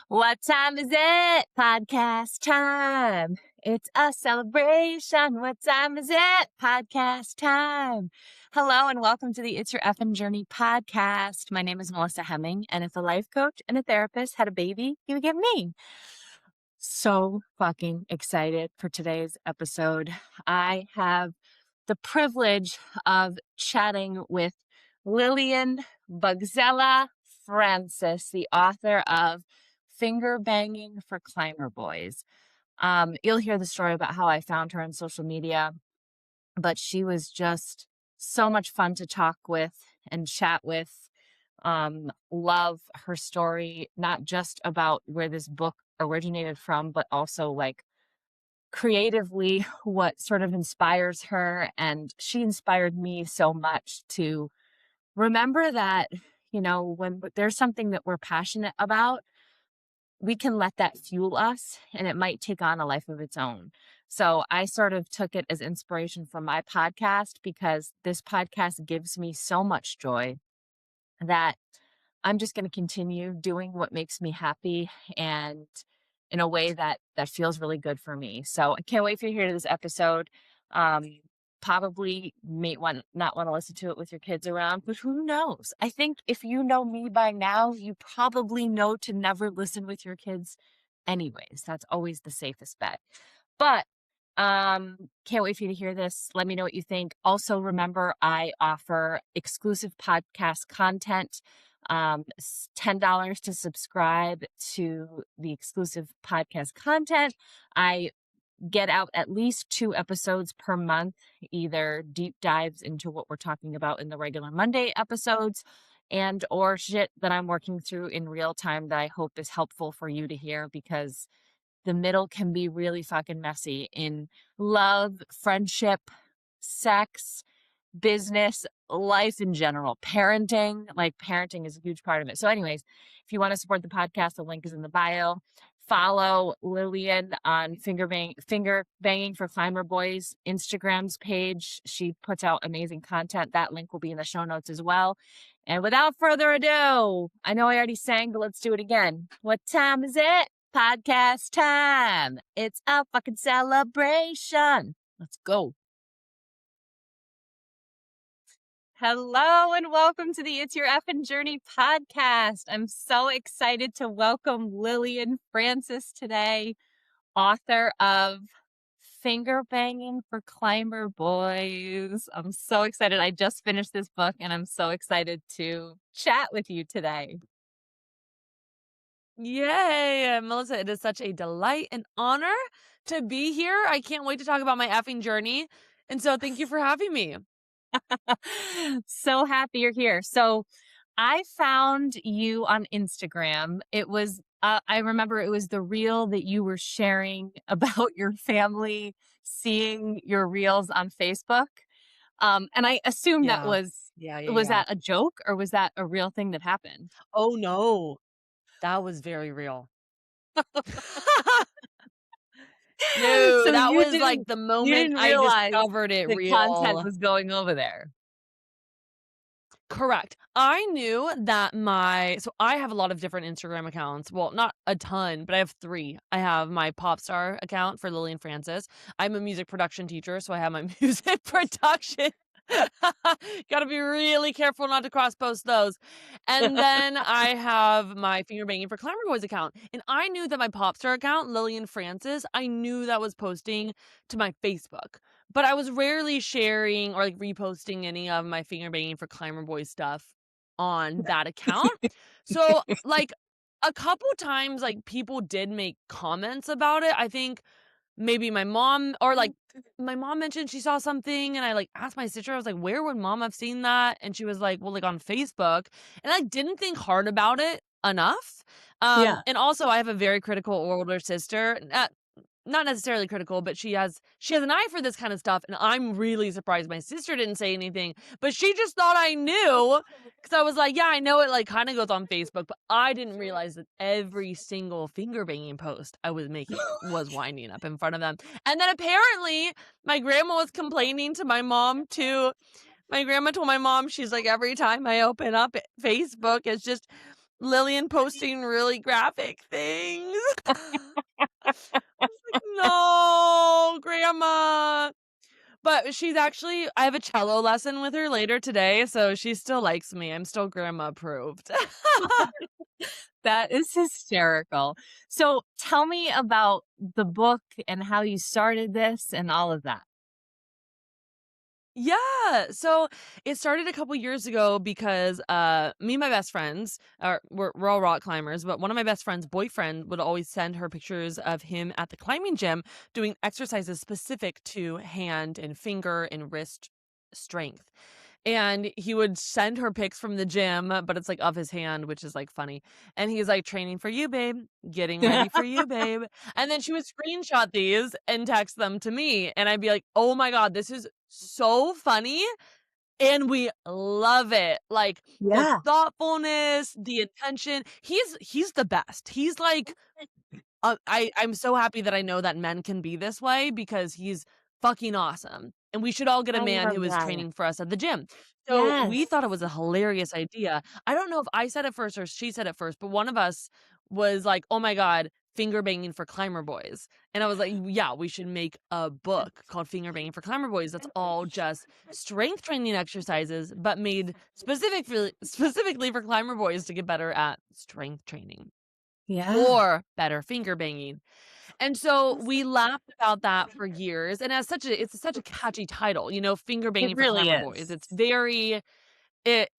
What time is it? Podcast time. It's a celebration. What time is it? Podcast time. Hello and welcome to the It's Your Effin' Journey podcast. My name is Melissa Hemming, and if a life coach and a therapist had a baby, you would get me. So fucking excited for today's episode. I have the privilege of chatting with Lillian Bugzella Francis, the author of Finger Banging for Climber Boys. You'll hear the story about how I found her on social media, but she was just so much fun to talk with and chat with. Love her story, not just about where this book originated from, but also like creatively what sort of inspires her. And she inspired me so much to remember that, when there's something that we're passionate about, we can let that fuel us and it might take on a life of its own. So I sort of took it as inspiration from my podcast because this podcast gives me so much joy that I'm just going to continue doing what makes me happy and in a way that feels really good for me. So I can't wait for you to hear this episode. Probably may not want to listen to it with your kids around, but who knows? I think if you know me by now, you probably know to never listen with your kids anyways. That's always the safest bet. But can't wait for you to hear this. Let me know what you think. Also, remember, I offer exclusive podcast content. $10 to subscribe to the exclusive podcast content. I get out at least 2 episodes per month, either deep dives into what we're talking about in the regular Monday episodes and or shit that I'm working through in real time that I hope is helpful for you to hear, because the middle can be really fucking messy in love, friendship, sex, business, life in general, parenting. Like parenting is a huge part of it. So anyways, if you want to support the podcast, the link is in the bio. Follow Lillian on Finger Banging for Climber Boys Instagram's page. She puts out amazing content. That link will be in the show notes as well. And without further ado, I know I already sang, but let's do it again. What time is it? Podcast time. It's a fucking celebration. Let's go. Hello and welcome to the It's Your Effin' Journey podcast. I'm so excited to welcome Lillian Francis today, author of Finger Banging for Climber Boys. I'm so excited. I just finished this book and I'm so excited to chat with you today. Yay, Melissa, it is such a delight and honor to be here. I can't wait to talk about my effing journey. And so thank you for having me. So happy you're here. So I found you on Instagram. It was, I remember it was the reel that you were sharing about your family seeing your reels on Facebook. And I assume that was that a joke or was that a real thing that happened? Oh, no. That was very real. No, So that you was didn't- like the you moment didn't I realize discovered it the real. content was going over there. Correct. I knew that so I have a lot of different Instagram accounts. Well, not a ton, but I have 3. I have my pop star account for Lillian Francis. I'm a music production teacher, so I have my music production. Gotta be really careful not to cross post those. And then I have my Finger Banging for Climber Boys account. And I knew that my pop star account, Lillian Francis, I knew that was posting to my Facebook. But I was rarely sharing or like reposting any of my Finger Banging for Climber Boys stuff on that account. So like a couple times like people did make comments about it. I think maybe my mom or like my mom mentioned she saw something and I like asked my sister, I was like, where would mom have seen that? And she was like, well, like on Facebook. And I didn't think hard about it enough. And also I have a very critical older sister. Not necessarily critical, but she has an eye for this kind of stuff. And I'm really surprised my sister didn't say anything, but she just thought I knew because I was like, yeah, I know it like kind of goes on Facebook, but I didn't realize that every single finger banging post I was making was winding up in front of them. And then apparently my grandma was complaining to my mom too. My grandma told my mom, she's like, every time I open up Facebook, it's just Lillian posting really graphic things. I was like, "No, grandma." But she's actually I have a cello lesson with her later today, so she still likes me. I'm still grandma approved. That is hysterical. So tell me about the book and how you started this and all of that. Yeah, so it started a couple years ago because me and my best friends we're all rock climbers, but one of my best friend's boyfriend would always send her pictures of him at the climbing gym doing exercises specific to hand and finger and wrist strength. And he would send her pics from the gym, but it's like of his hand, which is like funny. And he's like, training for you, babe, getting ready for you, babe. And then she would screenshot these and text them to me. And I'd be like, oh my God, this is so funny. And we love it. Like the Yeah. thoughtfulness, the intention. He's the best. He's like I'm so happy that I know that men can be this way because he's fucking awesome. And we should all get a I man love who is that. training for us at the gym. So we Yes. thought it was a hilarious idea. I don't know if I said it first or she said it first, but one of us was like, "Oh my God, finger banging for climber boys." And I was like, "Yeah, we should make a book called Finger Banging for Climber Boys that's all just strength training exercises, but made specifically for climber boys to get better at strength training Yeah. or better finger banging." And so we laughed about that for years, and as such a catchy title, finger It banging for really climber boys. is. It's very it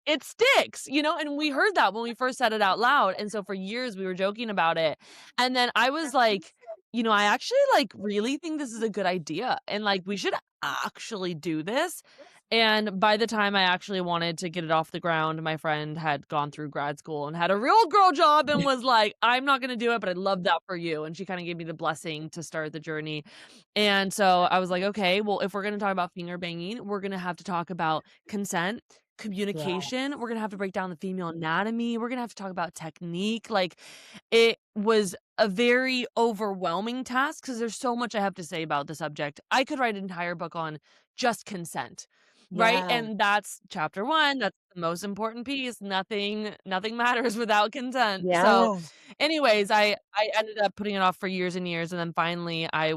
it sticks, and we heard that when we first said it out loud, and so for years we were joking about it. And then I was like, I actually like really think this is a good idea and like we should actually do this. And by the time I actually wanted to get it off the ground, my friend had gone through grad school and had a real girl job and was like, "I'm not going to do it, but I'd love that for you." And she kind of gave me the blessing to start the journey. And so I was like, "Okay, well, if we're going to talk about finger banging, we're going to have to talk about consent, communication. We're Yes. gonna have to break down the female anatomy. We're gonna have to talk about technique." Like, it was a very overwhelming task because there's so much I have to say about the subject. I could write an entire book on just consent, right? Yeah. And that's chapter 1. That's the most important piece. Nothing matters without consent. So, Yeah. anyways, I ended up putting it off for years and years, and then finally I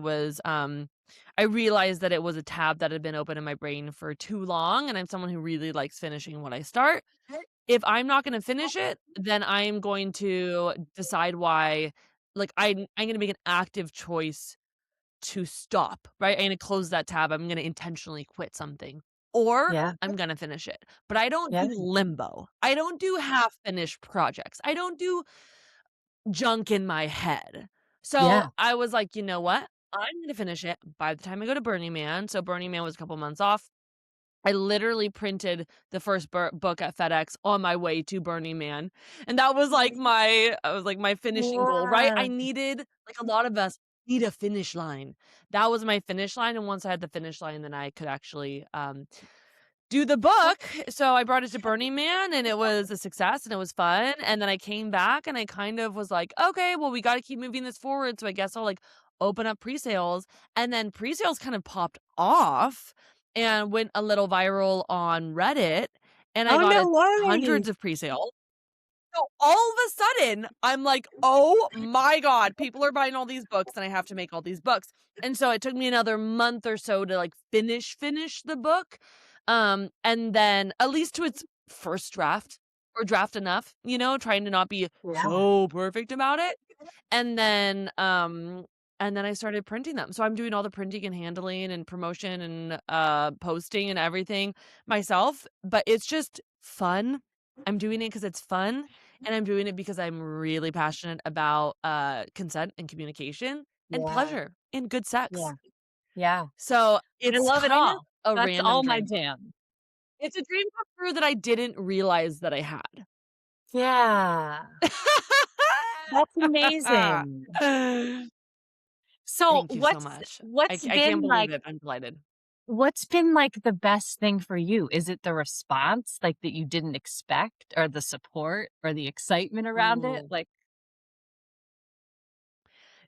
realized that it was a tab that had been open in my brain for too long, and I'm someone who really likes finishing what I start. If I'm not gonna finish it, then I'm going to decide why like, I'm gonna make an active choice to stop, right? I'm gonna close that tab, I'm gonna intentionally quit something, or Yeah. I'm gonna finish it. But I don't Yeah. do limbo. I don't do half-finished projects. I don't do junk in my head. So, Yeah. I was like, "You know what? I'm gonna finish it by the time I go to Burning Man." So Burning Man was a couple months off. I literally printed the first book at FedEx on my way to Burning Man, and that was like my finishing goal, right? Yeah. I needed like a lot of us need a finish line. That was my finish line, and once I had the finish line, then I could actually, do the book. So I brought it to Burning Man and it was a success and it was fun. And then I came back and I kind of was like, okay, well, we got to keep moving this forward. So I guess I'll like open up pre-sales. And then pre-sales kind of popped off and went a little viral on Reddit. And I Oh, got no way. hundreds of pre-sales. So all of a sudden, I'm like, "Oh my God, people are buying all these books and I have to make all these books." And so it took me another month or so to like finish the book. And then at least to its first draft or draft enough, trying to not be Yeah. so perfect about it. And then I started printing them. So I'm doing all the printing and handling and promotion and posting and everything myself, but it's just fun. I'm doing it because it's fun, and I'm doing it because I'm really passionate about consent and communication and Yeah. pleasure and good Yeah. sex. Yeah. So I it's love it kind of all. a That's random all my dream. jam. It's a dream come true that I didn't realize that I had. Yeah. That's amazing. So Thank you so much. what's I can't been believe like it. I'm delighted. what's been like the best thing for you? Is it the response like that you didn't expect or the support or the excitement around it? Ooh. Like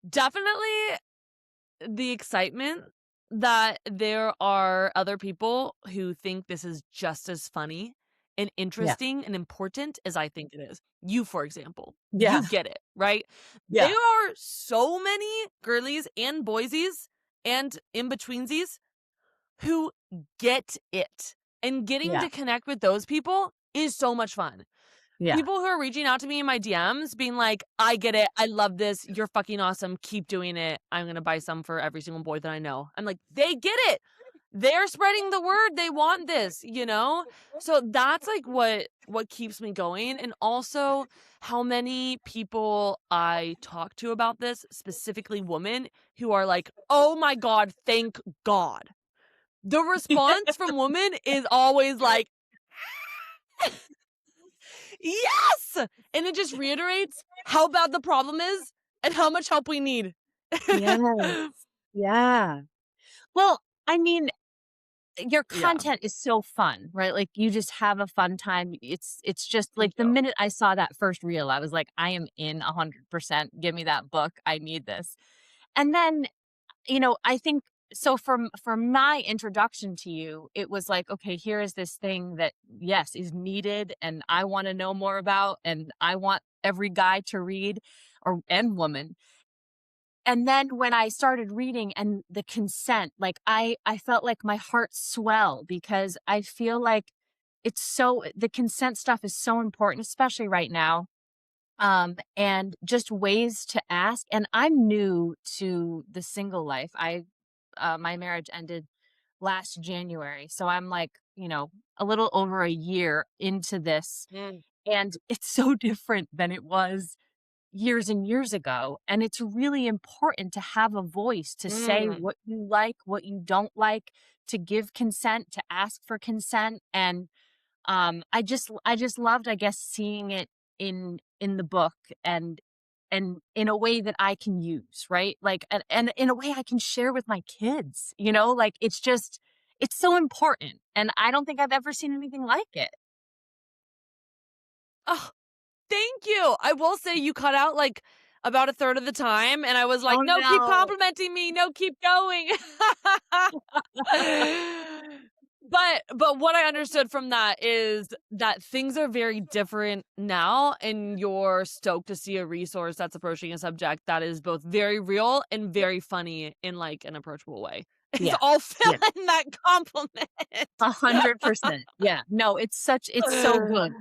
Definitely the excitement that there are other people who think this is just as funny and Yeah. interesting and important as I think it is. You, for example, Yeah. you get it, right? There Yeah. are so many girlies and boysies and in-betweensies who get it. And getting Yeah. to connect with those people is so much fun. Yeah. People who are reaching out to me in my DMs being like, "I get it. I love this. You're fucking awesome. Keep doing it. I'm gonna buy some for every single boy that I know." I'm like, they get it. They're spreading the word. They want this, you know? So that's like what keeps me going. And also how many people I talk to about this, specifically women, who are like, "Oh my God, thank God." The response from women is always like, yes! And it just reiterates how bad the problem is and how much help we need. Yes. Yeah. Well, I mean, your Yeah, content is so fun, right? Like you just have a fun time. It's just like thank the you. minute I saw that first reel, I was like, I am in 100%. Give me that book. I need this. And then, I think so from my introduction to you, it was like, okay, here is this thing that yes, is needed and I want to know more about and I want every guy to read or and woman. And then when I started reading and the consent, like I felt like my heart swell because I feel like the consent stuff is so important, especially right now. And just ways to ask. And I'm new to the single life. My marriage ended last January. So I'm like, a little over a year into this. Mm, And it's so different than it was years and years ago. And it's really important to have a voice to say mm. what you like, what you don't like, to give consent, to ask for consent. And I just loved, I guess, seeing it in the book and in a way that I can use, right? Like and in a way I can share with my kids, like it's so important. And I don't think I've ever seen anything like it. Oh, thank you. I will say you cut out like about a third of the time, and I was like, Oh no, keep no. complimenting me. No, keep going. But what I understood from that is that things are very different now, and you're stoked to see a resource that's approaching a subject that is both very real and very funny in like an approachable way. It's Yeah. all Yeah. fill in that compliment. 100%. Yeah. No, it's so good.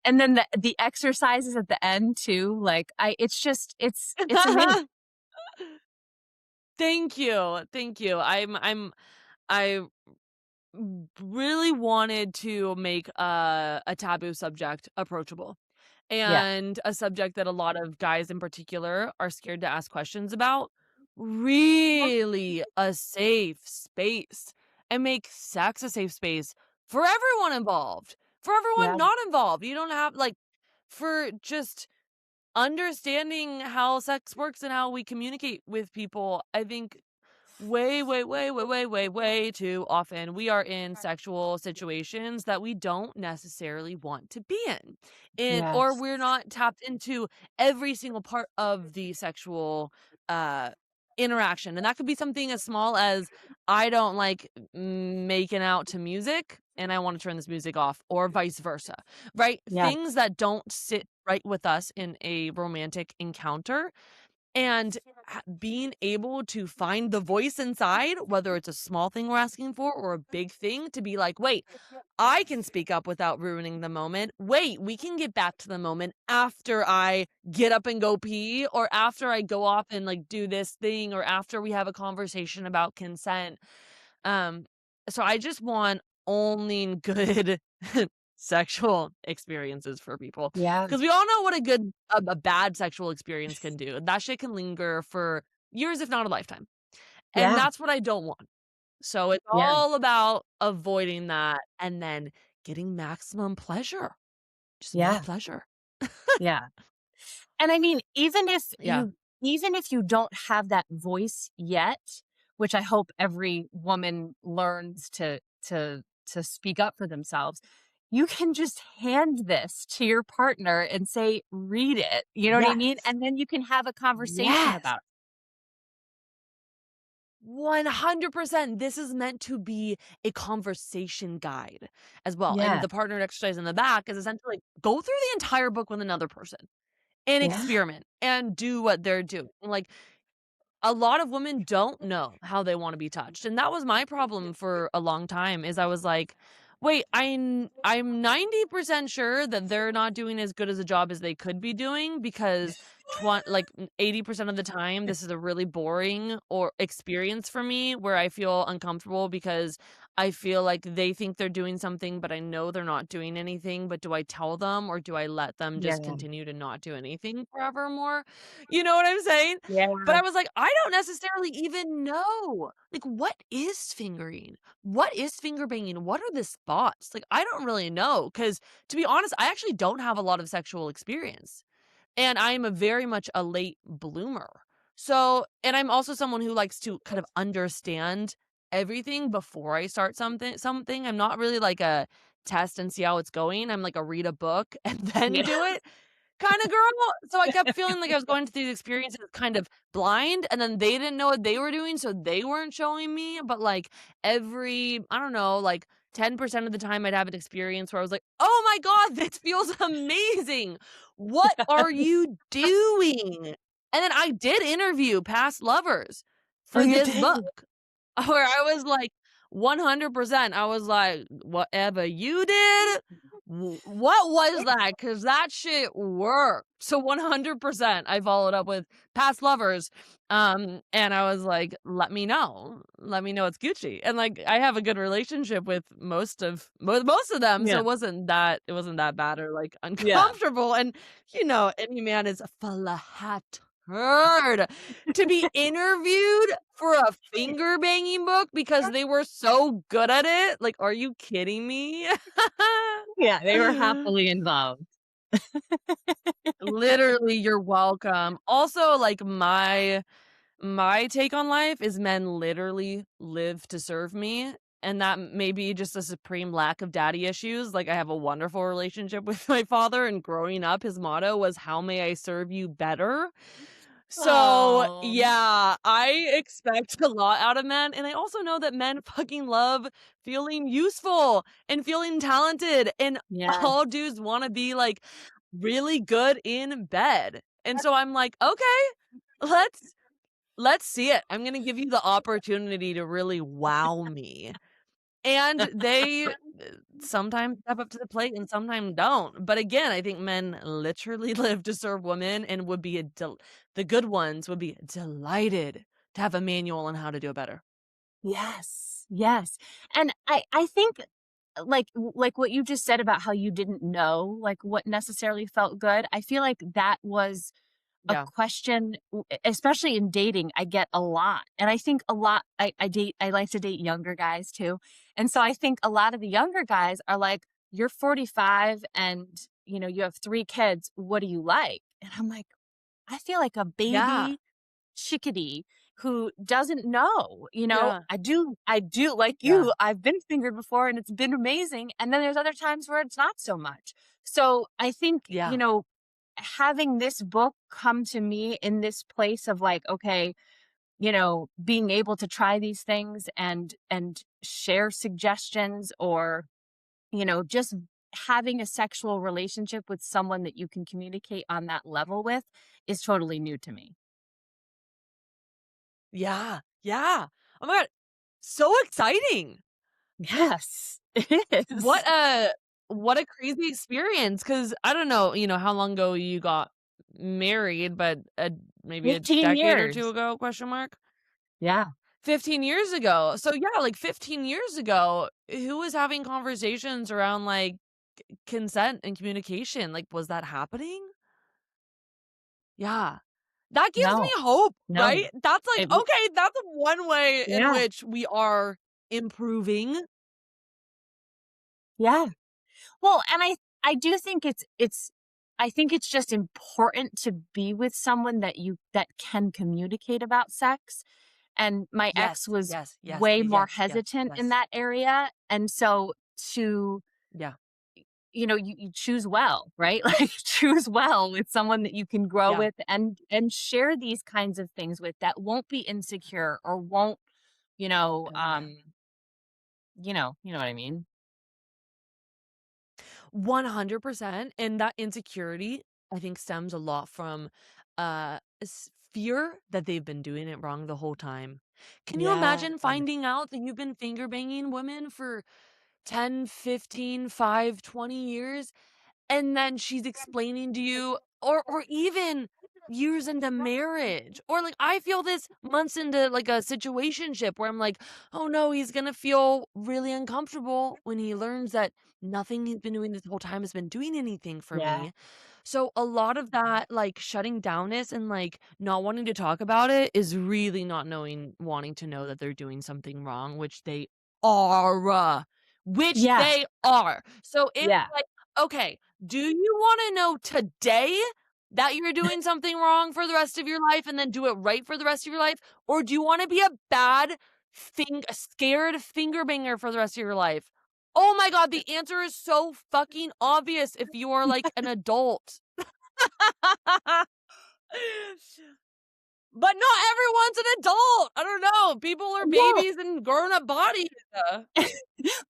And then the exercises at the end too, like it's just it's amazing. Thank you. Thank you. I really wanted to make a taboo subject approachable Yeah. and a subject that a lot of guys in particular are scared to ask questions about. Really a safe space and make sex a safe space for everyone involved, for everyone Yeah. not involved. You don't have like for just understanding how sex works and how we communicate with people. I think way, way, way, way, way, way, way too often we are in sexual situations that we don't necessarily want to be in. Or Yes. we're not tapped into every single part of the sexual uh interaction. And that could be something as small as I don't like making out to music and I want to turn this music off, or vice versa. Right? Yeah. Things that don't sit right with us in a romantic encounter, and being able to find the voice inside, whether it's a small thing we're asking for or a big thing, to be like, wait, I can speak up without ruining the moment. Wait, we can get back to the moment after I get up and go pee, or after I go off and like do this thing, or after we have a conversation about consent. Um, so I just want only good sexual experiences for people, Yeah. because we all know what a bad sexual experience can do. That shit can linger for years, if not a lifetime, and Yeah. that's what I don't want. So it's Yeah. all about avoiding that and then getting maximum pleasure. Just more Yeah. pleasure. Yeah. And I mean, Yeah. even if you don't have that voice yet, which I hope every woman learns to speak up for themselves, you can just hand this to your partner and say, "Read it." You know what I mean? Yes. And then you can have a conversation Yes. about it. 100%. This is meant to be a conversation guide as well. And Yeah. the partnered exercise in the back is essentially go through the entire book with another person and Yeah. experiment and do what they're doing. Like, a lot of women don't know how they wanna be touched, and that was my problem for a long time is I was like, "Wait, I'm 90% sure that they're not doing as good as a job as they could be doing because 80% of the time, this is a really boring or experience for me where I feel uncomfortable because I feel like they think they're doing something, but I know they're not doing anything, but do I tell them or do I let them Yeah. just continue to not do anything forevermore?" You know what I'm saying? But Yeah. I was like, I don't necessarily even know. Like, what is fingering? What is finger banging? What are the spots? Like, I don't really know. Cause to be honest, I actually don't have a lot of sexual experience. And I am a very much a late bloomer. So, and I'm also someone who likes to kind of understand everything before I start something. I'm not really like a test and see how it's going. I'm like a read a book and then Yeah. do it kinda girl. So I kept feeling like I was going through these experiences kind of blind, and then they didn't know what they were doing, so they weren't showing me, but, like, every I don't know, like, 10% of the time I'd have an experience where I was like, "Oh my god, this feels amazing. What are you doing?" And then I did interview past lovers Oh, for you this did? book, where I was like 100%, I was like, "Whatever you did, what was that? Cause that shit worked." So 100%, I followed up with past lovers, and I was like, "Let me know. Let me know it's Gucci." And, like, I have a good relationship with most of them, so Yeah. it wasn't that bad or, like, Yeah. uncomfortable, and, any man is flattered to be interviewed for a finger banging book because they were so good at it. Like, are you kidding me? Yeah, they were happily involved. Literally, you're welcome. Also, like, my take on life is men literally live to serve me, and that may be just a supreme lack of daddy issues. Like, I have a wonderful relationship with my father, and growing up, his motto was, "How may I serve you better?" So, Oh. yeah, I expect a lot out of men, and I also know that men fucking love feeling useful and feeling talented, and Yeah. all dudes wanna be, like, really good in bed. And so I'm like, "Okay, let's let's see it. I'm gonna give you the opportunity to really wow me." And they sometimes step up to the plate and sometimes don't. But again, I think men literally live to serve women and would be the good ones would be delighted to have a manual on how to do it better. Yes. Yes. And I think like what you just said about how you didn't know like what necessarily felt good. I feel like that was a Yeah. question, especially in dating, I get a lot. And I think a lot, I like to date younger guys too. And so I think a lot of the younger guys are like, you're 45 and, you have 3 kids. What do you like? And I'm like, I feel like a Yeah. baby chickadee who doesn't know, Yeah. I do like Yeah. you. I've been fingered before and it's been amazing. And then there's other times where it's not so much. So I think, Yeah. having this book come to me in this place of like, okay, being able to try these things and share suggestions or, just having a sexual relationship with someone that you can communicate on that level with is totally new to me. Yeah. Yeah. Oh my god. So exciting. Yes, it is. What a crazy experience. Cause I don't know, how long ago you got married, but maybe a 15 decade or 2 years. ago, question mark? Yeah. 15 years ago. So, yeah, like, 15 years ago, who was having conversations around, like, consent and communication? Like, was that happening? Yeah. That gives me No, hope, no. right? That's like, It okay, that's one way in Yeah, which we are improving. yeah. Well, and I do think I think it's just important to be with someone that can communicate about sex, and my ex Yes, was yes, yes, way more yes, yes, hesitant in yes. that area, and so to Yeah, you choose well, right? Like, choose well with someone that you can grow yeah, with and share these kinds of things with that won't be insecure or won't, you know, Oh, yeah. you know what I mean? 100%, and that insecurity, I think, stems a lot from, fear that they've been doing it wrong the whole time. Can you Yeah. imagine finding out that you've been finger banging women for 10, 15, 5, 20 years, and then she's explaining to you or even years into marriage, or, like, I feel this months into, like, a situationship where I'm like, "Oh, no, he's gonna feel really uncomfortable when he learns that nothing he's been doing this whole time has been doing anything for Yeah. me." So, a lot of that, like, shutting downness and, like, not wanting to talk about it is really not wanting to know that they're doing something wrong, which they are. Which Yeah. they are. So, it's Yeah. like, okay, do you wanna know today that you're doing something wrong for the rest of your life and then do it right for the rest of your life? Or do you wanna be a scared finger banger for the rest of your life? Oh my god, the answer is so fucking obvious if you are, like, an adult. But not everyone's an adult. I don't know. People are Well, babies in grown-up bodies.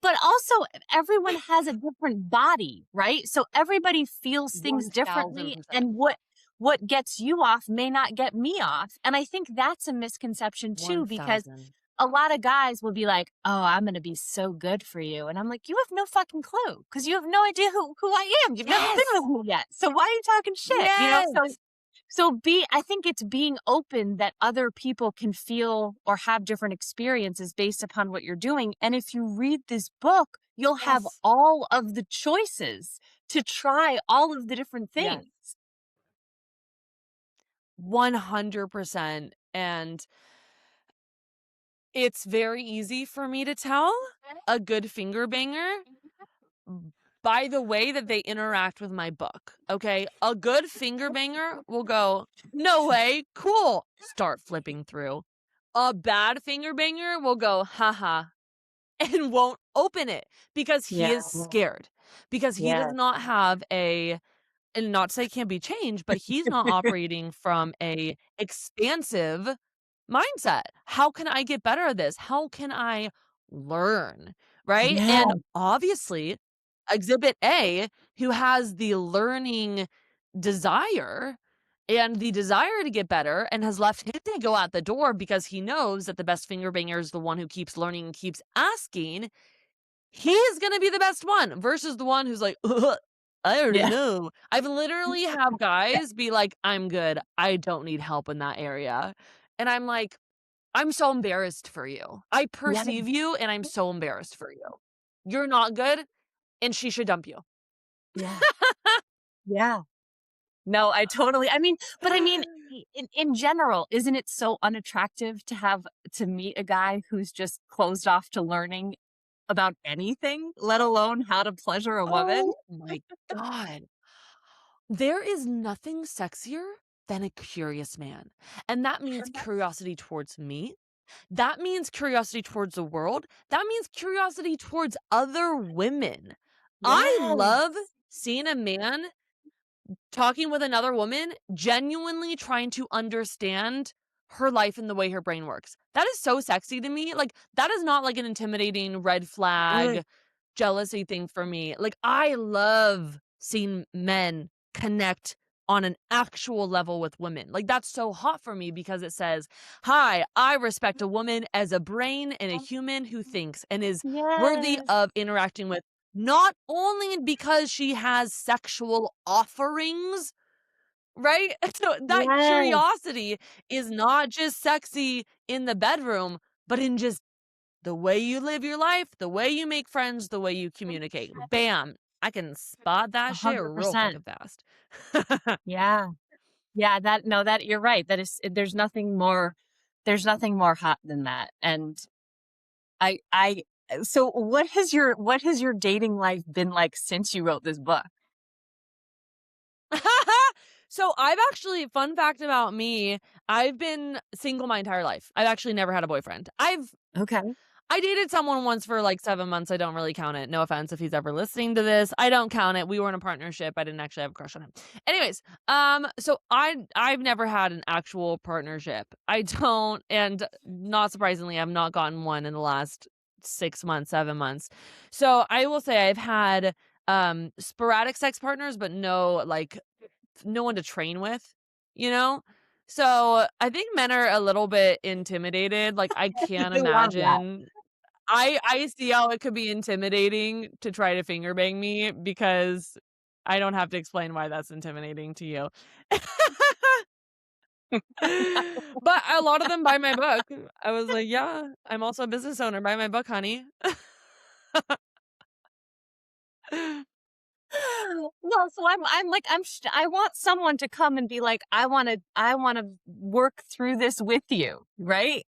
but also everyone has a different body, right? So everybody feels things differently, 1000%. and what gets you off may not get me off. And I think that's a misconception too, because 1000. a lot of guys will be like, "Oh, I'm gonna be so good for you," and I'm like, "You have no fucking clue, because you have no idea who I am. You've never been Yes! with me yet. So why are you talking shit?" You know? So Yes! I think it's being open that other people can feel or have different experiences based upon what you're doing. And if you read this book, you'll have Yes. all of the choices to try all of the different Yes. things. 100%, and it's very easy for me to tell a good finger banger by the way that they interact with my book, okay? A good finger banger will go, "No way, cool," start flipping through. A bad finger banger will go, "Haha," and won't open it because he Yeah. is scared, because he Yeah. does not have a and not to say it can't be changed, but he's not operating from a expansive mindset. How can I get better at this? How can I learn? Right? Yeah. And obviously, exhibit A, who has the learning desire and the desire to get better and has left his ego at the door because he knows that the best finger banger is the one who keeps learning and keeps asking, he's gonna be the best one versus the one who's like, "Ugh, I already Yeah. know." I've literally have guys be like, "I'm good. I don't need help in that area." And I'm like, "I'm so embarrassed for you. I Yeah. perceive you and I'm so embarrassed for you. You're not good and she should dump you." Yeah. Yeah. No, I mean, but I mean, in general, isn't it so unattractive to meet a guy who's just closed off to learning about anything, let alone how to pleasure a woman? Oh my god. There is nothing sexier than a curious man, and that means curiosity towards me. That means curiosity towards the world. That means curiosity towards other women. I Yes. love seeing a man talking with another woman, genuinely trying to understand her life and the way her brain works. That is so sexy to me. Like, that is not like an intimidating red Mm, flag jealousy thing for me. Like, I love seeing men connect on an actual level with women. Like, that's so hot for me because it says, "Hi, I respect a woman as a brain and a human who thinks and is worthy yes. of interacting with, not only because she has sexual offerings." Right? So that Yes. curiosity is not just sexy in the bedroom, but in just the way you live your life, the way you make friends, the way you communicate. Bam! I can spot that shit real 100%. fucking fast. Yeah. Yeah, that no, that you're right. That is there's nothing more hot than that. And I so what has your dating life been like since you wrote this book? So I've actually fun fact about me, I've been single my entire life. I've actually never had a boyfriend. Okay. I dated someone once for, like, 7 months, I don't really count it. No offense if he's ever listening to this, I don't count it. We were in a partnership, I didn't actually have a crush on him. Anyways, so I've never had an actual partnership. I don't, and not surprisingly, I've not gotten one in the last 6 months, 7 months. So, I will say I've had, sporadic sex partners, but no, like, no one to train with, you know? So, I think men are a little bit intimidated, like, I can't I love that. imagine I see how it could be intimidating to try to finger bang me because I don't have to explain why that's intimidating to you. But a lot of them buy my book. I was like, "Yeah, I'm also a business owner. Buy my book, honey." Well, so I'm like, I want someone to come and be like, I wanna work through this with you, right?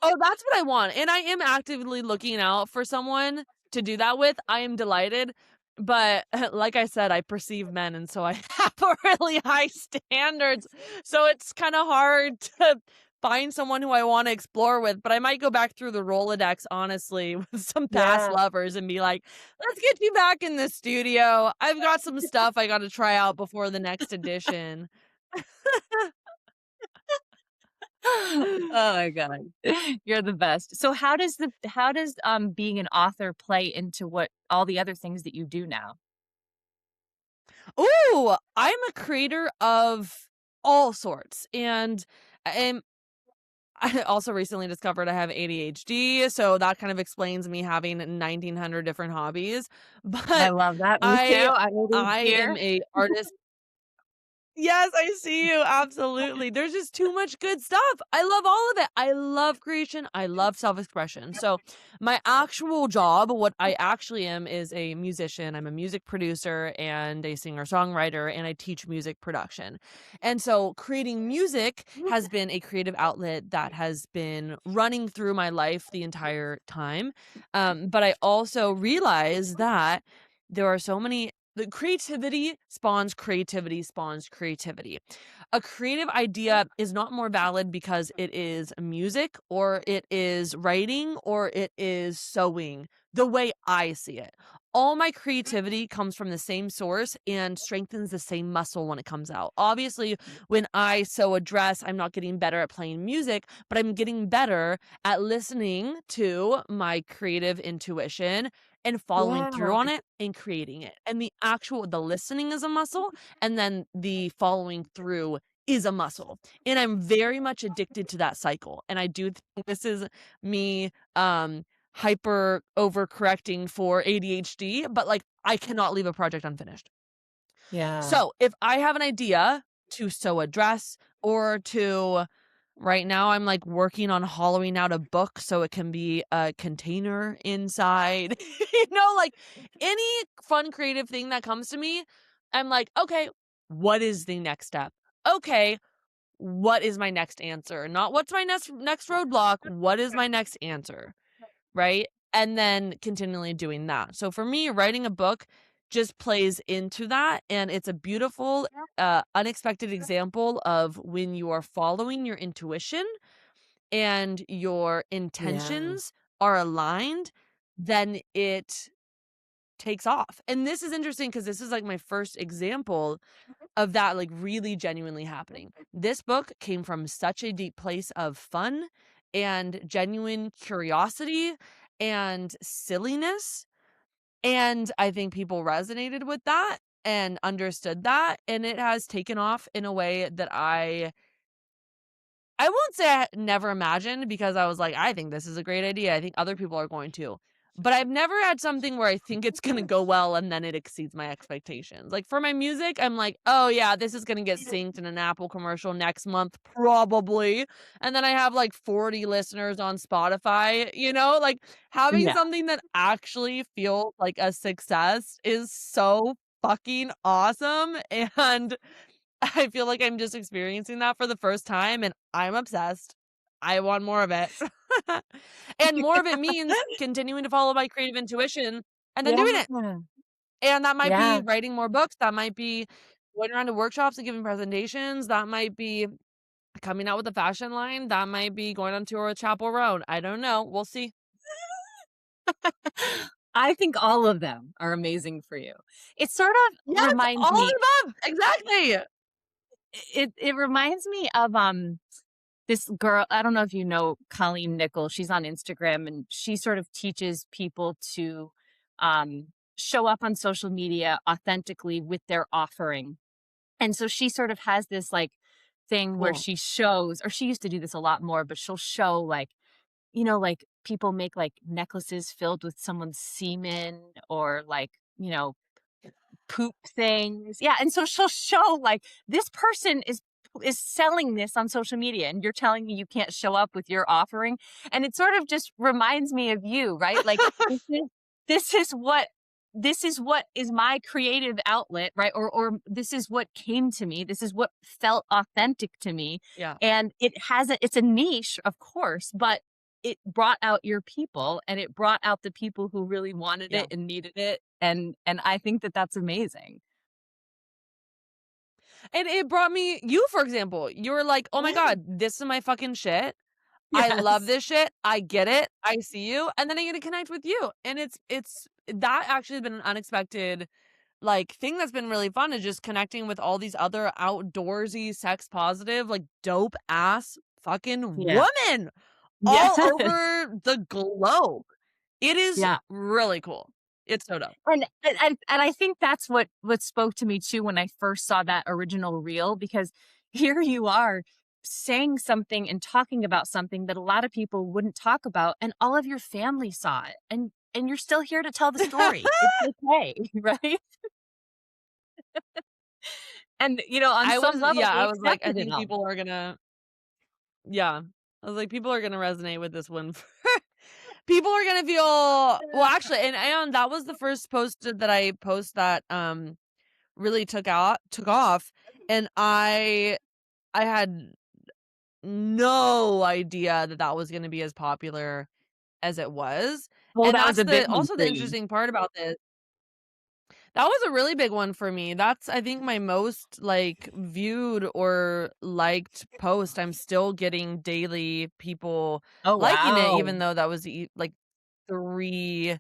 Oh, that's what I want, and I am actively looking out for someone to do that with. I am delighted, but like I said, I perceive men, and so I have a really high standards, so it's kinda hard to find someone who I wanna explore with, but I might go back through the Rolodex, honestly, with some past Yeah. lovers and be like, "Let's get you back in the studio. I've got some stuff I gotta try out before the next edition." Oh my god. You're the best. So how does being an author play into what all the other things that you do now? Ooh, I'm a creator of all sorts, and I also recently discovered I have ADHD, so that kind of explains me having 1,900 different hobbies, I but love that. Me too. I I know these I here. am a artist. Yes, I see you, absolutely. There's just too much good stuff. I love all of it. I love creation, I love self-expression. So, my actual job, what I actually am, is a musician. I'm a music producer and a singer-songwriter, and I teach music production. And so, creating music has been a creative outlet that has been running through my life the entire time. But I also realize that there are so many the creativity spawns creativity spawns creativity. A creative idea is not more valid because it is music or it is writing or it is sewing, the way I see it. All my creativity comes from the same source and strengthens the same muscle when it comes out. Obviously, when I sew a dress, I'm not getting better at playing music, but I'm getting better at listening to my creative intuition and following Yeah. through on it and creating it. And the listening is a muscle, and then the following through is a muscle. And I'm very much addicted to that cycle. And I do think this is me hyper overcorrecting for ADHD, but like I cannot leave a project unfinished. Yeah. So, if I have an idea to sew a dress or to right now I'm like working on hollowing out a book so it can be a container inside. Like any fun creative thing that comes to me, I'm like, "Okay, what is the next step? Okay, what is my next answer? Not what's my next roadblock, what is my next answer?" Right? And then continually doing that. So for me, writing a book just plays into that, and it's a beautiful, unexpected example of when you are following your intuition and your Yeah. intentions are aligned, then it takes off. And this is interesting because this is like my first example of that like really genuinely happening. This book came from such a deep place of fun and genuine curiosity and silliness. And I think people resonated with that and understood that. And it has taken off in a way that I won't say I never imagined because I was like, I think this is a great idea. I think other people are going to. But I've never had something where I think it's going to go well and then it exceeds my expectations. Like for my music, I'm like, oh yeah, this is going to get synced in an Apple commercial next month, probably. And then I have like 40 listeners on Spotify, like having Yeah. something that actually feels like a success is so fucking awesome. And I feel like I'm just experiencing that for the first time, and I'm obsessed. I want more of it. And more of it means continuing to follow my creative intuition and then doing it. Yeah. And that might be Yeah. writing more books, that might be going around to workshops and giving presentations, that might be coming out with a fashion line that might be going on tour with Chapel Roan. I don't know. We'll see. I think all of them are amazing for you. It sort of Yes, reminds all of me the above. Exactly. it reminds me of, this girl, I don't know if you know Colleen Nichol, she's on Instagram, and she sort of teaches people to, show up on social media authentically with their offering. And so she sort of has this, like, thing where Cool. she shows, or she used to do this a lot more, but she'll show, like, like, people make, like, necklaces filled with someone's semen, or, like, poop things. Yeah, and so she'll show, like, this person is selling this on social media, and you're telling me you can't show up with your offering? And it sort of just reminds me of you, right? Like, this is what this is what is my creative outlet, right? Or this is what came to me. This is what felt authentic to me. Yeah. And it's a niche, of course, but it brought out your people, and it brought out the people who really wanted Yeah. it and needed it, and I think that that's amazing. And it brought me you, for example. You were like, "Oh my Yeah. god, this is my fucking shit. I love Yes. this shit. I get it. I see you." And then I get to connect with you. And it's that actually has been an unexpected like thing that's been really fun is just connecting with all these other outdoorsy, sex positive, like dope ass fucking Yeah. women Yeah. all over the globe. It is Yeah. really cool. It's so dope. And I think that's what spoke to me too when I first saw that original reel, because here you are saying something and talking about something that a lot of people wouldn't talk about, and all of your family saw it, and you're still here to tell the story. It's okay, right? And, on some level, they I was like, I accepted it think all. people are gonna yeah. I was like, people are gonna resonate with this one. People are gonna feel well, actually, and that was the first post that I post that really took off, and I had no idea that that was gonna be as popular as it was, Well, and that was that's a big the one also for the you. interesting part about this. That was a really big one for me. That's, I think, my most, like, viewed or liked post. I'm still getting daily people Oh, liking it, wow. even though that was, like, 3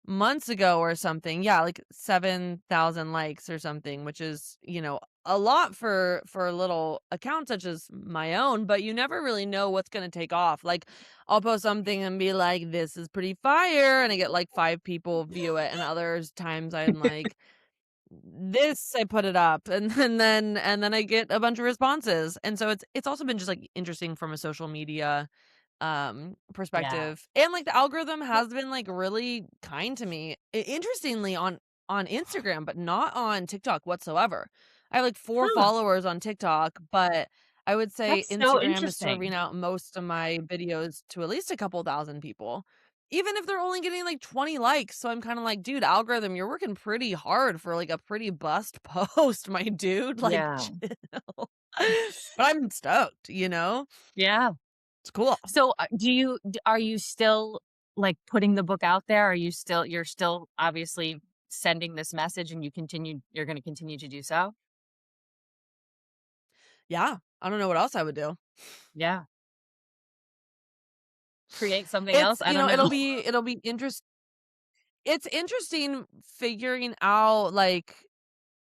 months ago or something. Yeah, like 7,000 likes or something, which is, a lot for a little account such as my own, but you never really know what's gonna take off. Like, I'll post something and be like, "This is pretty fire," and I get like 5 people view it, and others times I'm like, "This I put it up," and then I get a bunch of responses, and so it's also been just like interesting from a social media Yeah. perspective, and like the algorithm has been like really kind to me, interestingly on Instagram, but not on TikTok whatsoever. I have like 4 Huh. followers on TikTok, but I would say That's so Instagram is serving interesting. out most of my videos to at least a couple thousand people, even if they're only getting like 20 likes. So I'm kind of like, dude, algorithm, you're working pretty hard for like a pretty bust post, my dude, like Yeah. chill. But I'm stoked. Yeah. It's cool. So, are you still, like, putting the book out there? Are you still you're still obviously sending this message, and you're gonna continue to do so? Yeah, I don't know what else I would do. Yeah. Create something else? It's I don't it'll know. be it's interesting figuring out, like,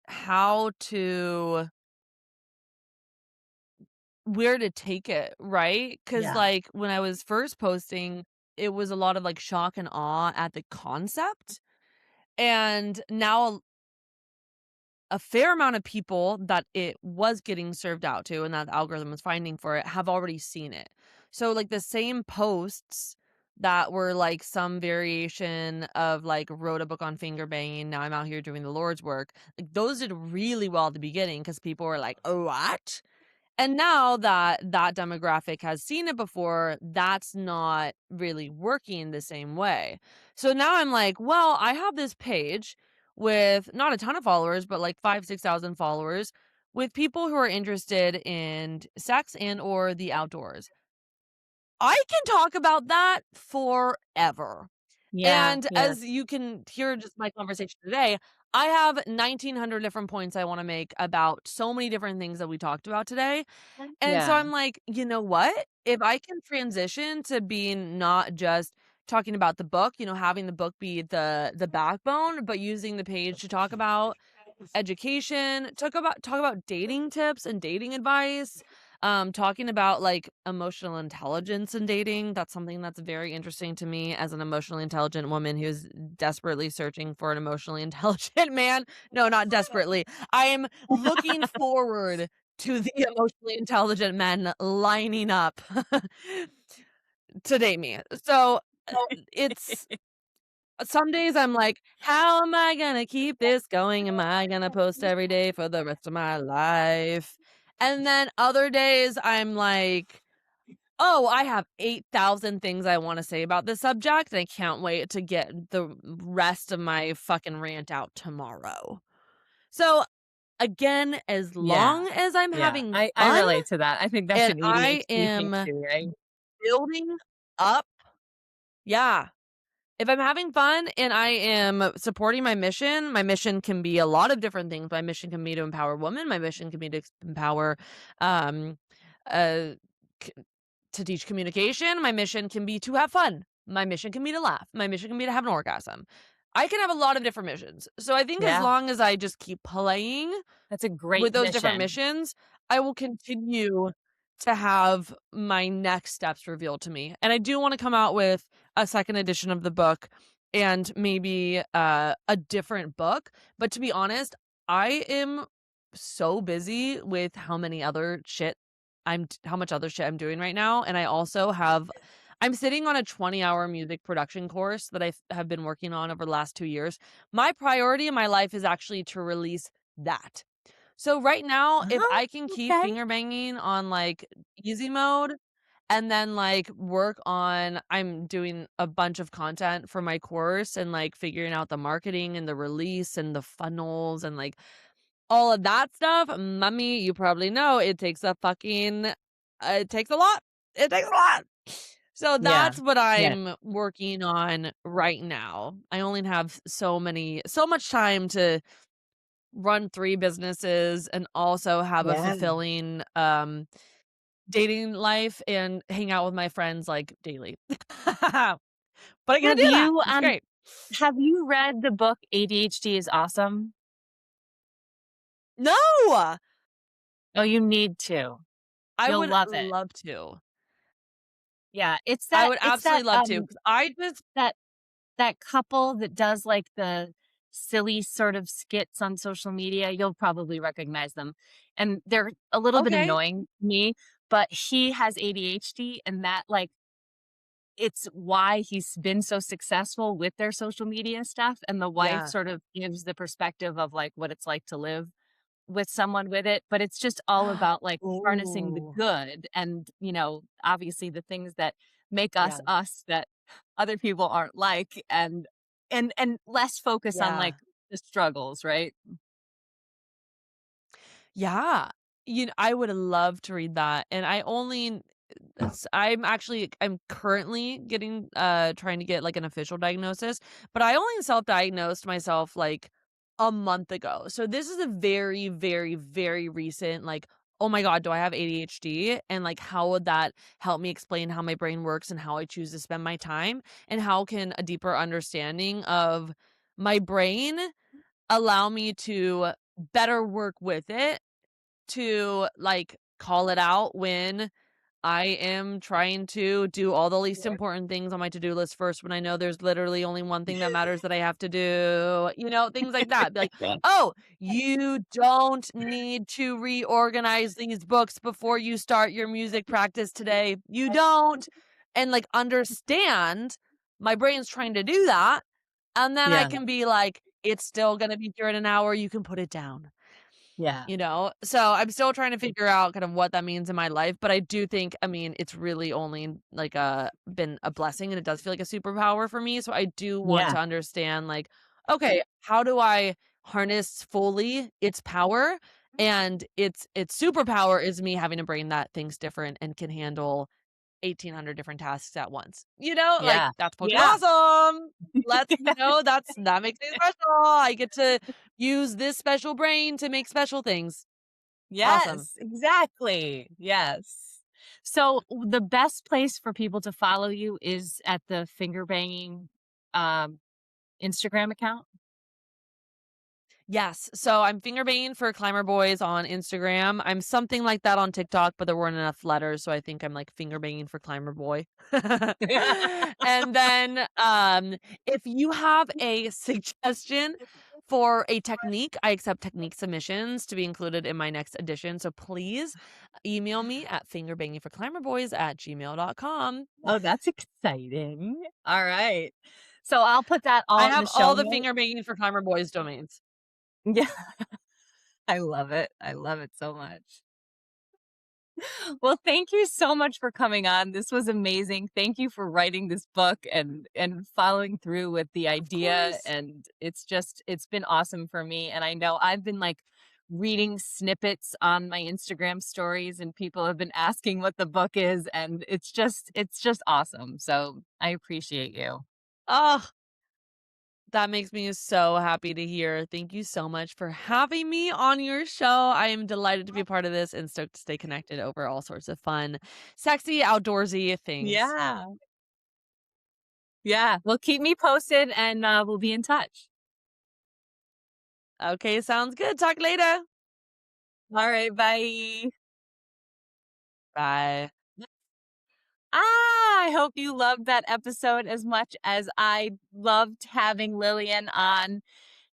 how to where to take it, right? Because Yeah. like, when I was first posting, it was a lot of, like, shock and awe at the concept, and now a fair amount of people that it was getting served out to and that the algorithm was finding for it have already seen it. So like the same posts that were like some variation of like wrote a book on finger banging, now I'm out here doing the Lord's work. Like those did really well at the beginning because people were like, "Oh, what?" And now that that demographic has seen it before, that's not really working the same way. So now I'm like, well, I have this page with not a ton of followers, but like 5, 6,000 followers with people who are interested in sex and or the outdoors. I can talk about that forever. Yeah, And yeah. as you can hear just my conversation today, I have 1,900 different points I wanna make about so many different things that we talked about today, and so Yeah. I'm like, "You know what? If I can transition to being not just talking about the book, having the book be the backbone, but using the page to talk about education, talk about dating tips and dating advice, talking about, like, emotional intelligence and dating. That's something that's very interesting to me as an emotionally intelligent woman who's desperately searching for an emotionally intelligent man. No, not desperately. I am looking forward to the emotionally intelligent men lining up to date me. So, it's some days I'm like, "How am I gonna keep this going? Am I gonna post every day for the rest of my life?" And then other days I'm like, "Oh, I have 8,000 things I wanna say about this subject, and I can't wait to get the rest of my fucking rant out tomorrow." So, again, as Yeah. long as I'm Yeah. having I fun relate to that. I think that's and an I ADHD thing am too, right? building up, yeah. If I'm having fun and I am supporting my mission can be a lot of different things. My mission can be to empower women. My mission can be to empower, um, uh, c- to teach communication. My mission can be to have fun. My mission can be to laugh. My mission can be to have an orgasm. I can have a lot of different missions. So I think as Yeah. long as I just keep playing That's a with great those different mission. missions, I will continue to have my next steps revealed to me. And I do wanna come out with a second edition of the book and maybe, a different book, but to be honest, I am so busy with how much other shit I'm doing right now, and I also I'm sitting on a 20-hour music production course that have been working on over the last 2 years. My priority in my life is actually to release that. So right now, if Oh, I can keep okay. finger banging on, like, easy mode and then, like, work on I'm doing a bunch of content for my course and, like, figuring out the marketing and the release and the funnels and, like, all of that stuff, mommy, you probably know it takes a lot. It takes a lot. So Yeah. that's what Yeah. I'm working on right now. I only have so much time to run 3 businesses and also have a Yeah. fulfilling, dating life and hang out with my friends, like, daily. But I get to Have do that. you, It's great. have you read the book ADHD is Awesome? No! Oh, you need to. I You'll would love it. love to. Yeah, I would absolutely love to, 'cause I just that that couple that does, like, the silly sort of skits on social media, you'll probably recognize them, and they're a little bit okay. annoying to me, but he has ADHD, and that, like, it's why he's been so successful with their social media stuff, and the wife Yeah. sort of gives the perspective of, like, what it's like to live with someone with it, but it's just all about, like, harnessing the Ooh. good and, obviously the things that make us Yeah. us that other people aren't like, and less focus on, Yeah. like, the struggles, right? Yeah. I would love to read that, and I'm currently trying to get, like, an official diagnosis, but I only self-diagnosed myself, like, a month ago. So this is a very, very, very recent, like, "Oh my god, do I have ADHD?" And, like, how would that help me explain how my brain works and how I choose to spend my time? And how can a deeper understanding of my brain allow me to better work with it to, like, call it out when I am trying to do all the least important things on my to-do list first when I know there's literally only one thing that matters that I have to do, things like that. Be like, Yeah. "Oh, you don't need to reorganize these books before you start your music practice today. You don't." And, like, understand my brain's trying to do that, and then I Yeah, can be like, "It's still gonna be here in an hour, you can put it down." yeah, So I'm still trying to figure out kind of what that means in my life, but I do think, I mean, it's really only like been a blessing and it does feel like a superpower for me. So I do want yeah, to understand, like, okay, how do I harness fully its power? And its superpower is me having a brain that thinks different and can handle 1,800 different tasks at once. You know, like Yeah. that's fucking Yeah. awesome. That makes me special. I get to use this special brain to make special things. Awesome. Yes, exactly. Yes. So the best place for people to follow you is at the finger banging um, Instagram account? Yes. So I'm finger banging for Climber Boys on Instagram. I'm something like that on TikTok, but there weren't enough letters, so I think I'm like finger banging for Climber Boy. And then if you have a suggestion for a technique, I accept technique submissions to be included in my next edition. So please email me at fingerbangingforclimberboys@gmail.com. Oh, that's exciting. All right. So I'll put that I all in the have show all the notes. finger banging for Climber Boys domains. Yeah, I love it. I love it so much. Well, thank you so much for coming on. This was amazing. Thank you for writing this book and following through with the Of idea, course. and it's been awesome for me, and I know I've been like reading snippets on my Instagram stories and people have been asking what the book is, and it's just awesome. So, I appreciate you. Oh, that makes me so happy to hear. Thank you so much for having me on your show. I am delighted to be a part of this and stoked to stay connected over all sorts of fun, sexy, outdoorsy things. Yeah. Yeah. Well, keep me posted and we'll be in touch. Okay, sounds good. Talk later. All right. Bye. Bye. I hope you loved that episode as much as I loved having Lillian on.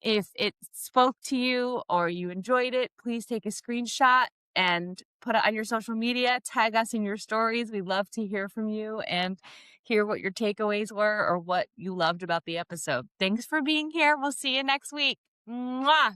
If it spoke to you or you enjoyed it, please take a screenshot and put it on your social media. Tag us in your stories. We'd love to hear from you and hear what your takeaways were or what you loved about the episode. Thanks for being here. We'll see you next week. Mwah!